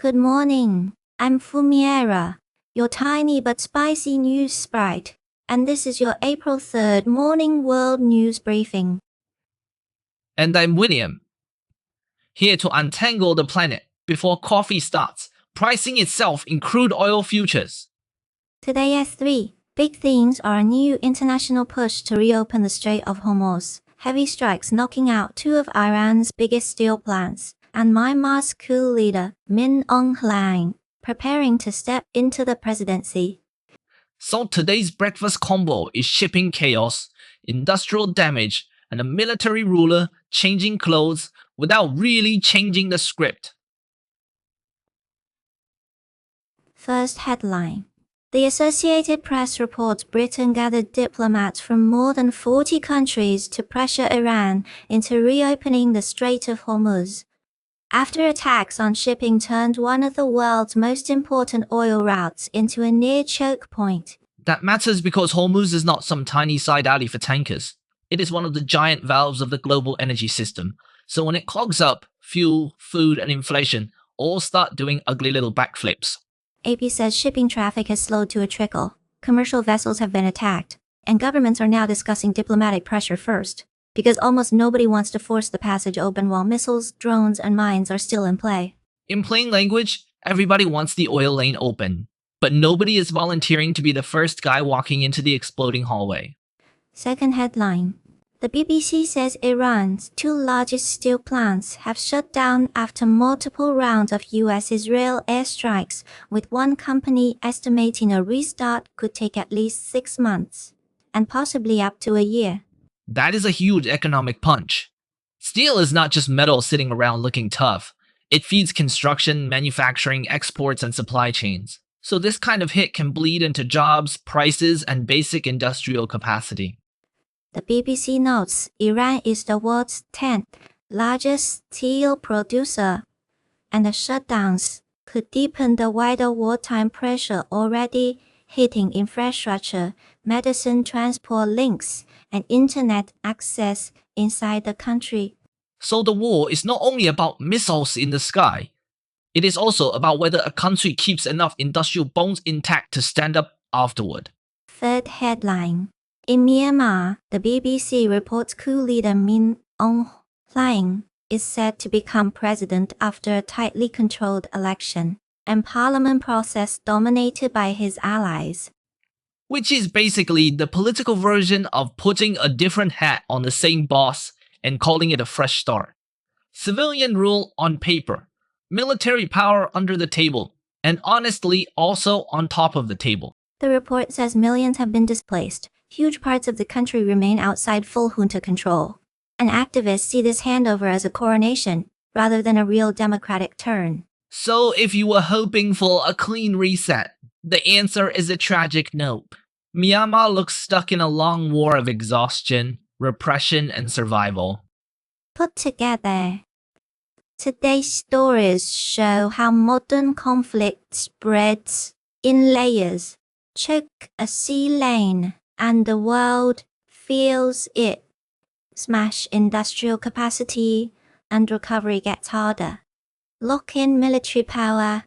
Good morning. I'm Fumiera, your tiny but spicy news sprite, and this is your April 3rd Morning World News Briefing. And I'm William, here to untangle the planet before coffee starts pricing itself in crude oil futures. Today's three big themes are a new international push to reopen the Strait of Hormuz, heavy strikes knocking out two of Iran's biggest steel plants, and Myanmar's coup leader, Min Aung Hlaing, preparing to step into the presidency. So today's breakfast combo is shipping chaos, industrial damage, and a military ruler changing clothes without really changing the script. First headline. The Associated Press reports Britain gathered diplomats from more than 40 countries to pressure Iran into reopening the Strait of Hormuz, after attacks on shipping turned one of the world's most important oil routes into a near choke point. That matters because Hormuz is not some tiny side alley for tankers. It is one of the giant valves of the global energy system. So when it clogs up, fuel, food, and inflation all start doing ugly little backflips. AP says shipping traffic has slowed to a trickle, commercial vessels have been attacked, and governments are now discussing diplomatic pressure first, because almost nobody wants to force the passage open while missiles, drones, and mines are still in play. In plain language, everybody wants the oil lane open, but nobody is volunteering to be the first guy walking into the exploding hallway. Second headline. The BBC says Iran's two largest steel plants have shut down after multiple rounds of US-Israel airstrikes, with one company estimating a restart could take at least 6 months, and possibly up to a year. That is a huge economic punch. Steel is not just metal sitting around looking tough. It feeds construction, manufacturing, exports, and supply chains. So this kind of hit can bleed into jobs, prices, and basic industrial capacity. The BBC notes Iran is the world's 10th largest steel producer, and the shutdowns could deepen the wider wartime pressure already hitting infrastructure, medicine transport links, and internet access inside the country. So the war is not only about missiles in the sky, it is also about whether a country keeps enough industrial bones intact to stand up afterward. Third headline. In Myanmar, the BBC reports coup leader Min Aung Hlaing is set to become president after a tightly controlled election and parliament process dominated by his allies. Which is basically the political version of putting a different hat on the same boss and calling it a fresh start. Civilian rule on paper, military power under the table, and honestly also on top of the table. The report says millions have been displaced. Huge parts of the country remain outside full junta control, and activists see this handover as a coronation rather than a real democratic turn. So if you were hoping for a clean reset, the answer is a tragic nope. Myanmar looks stuck in a long war of exhaustion, repression, and survival. Put together, today's stories show how modern conflict spreads in layers, choke a sea lane, and the world feels it. Smash industrial capacity, and recovery gets harder. Lock in military power,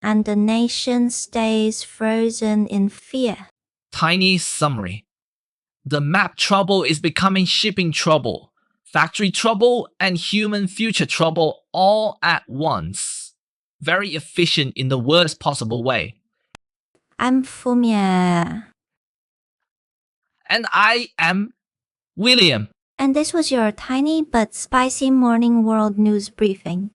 and the nation stays frozen in fear. Tiny summary. The map trouble is becoming shipping trouble, factory trouble, and human future trouble all at once. Very efficient in the worst possible way. I'm Fumiera. And I am William. And this was your tiny but spicy morning world news briefing.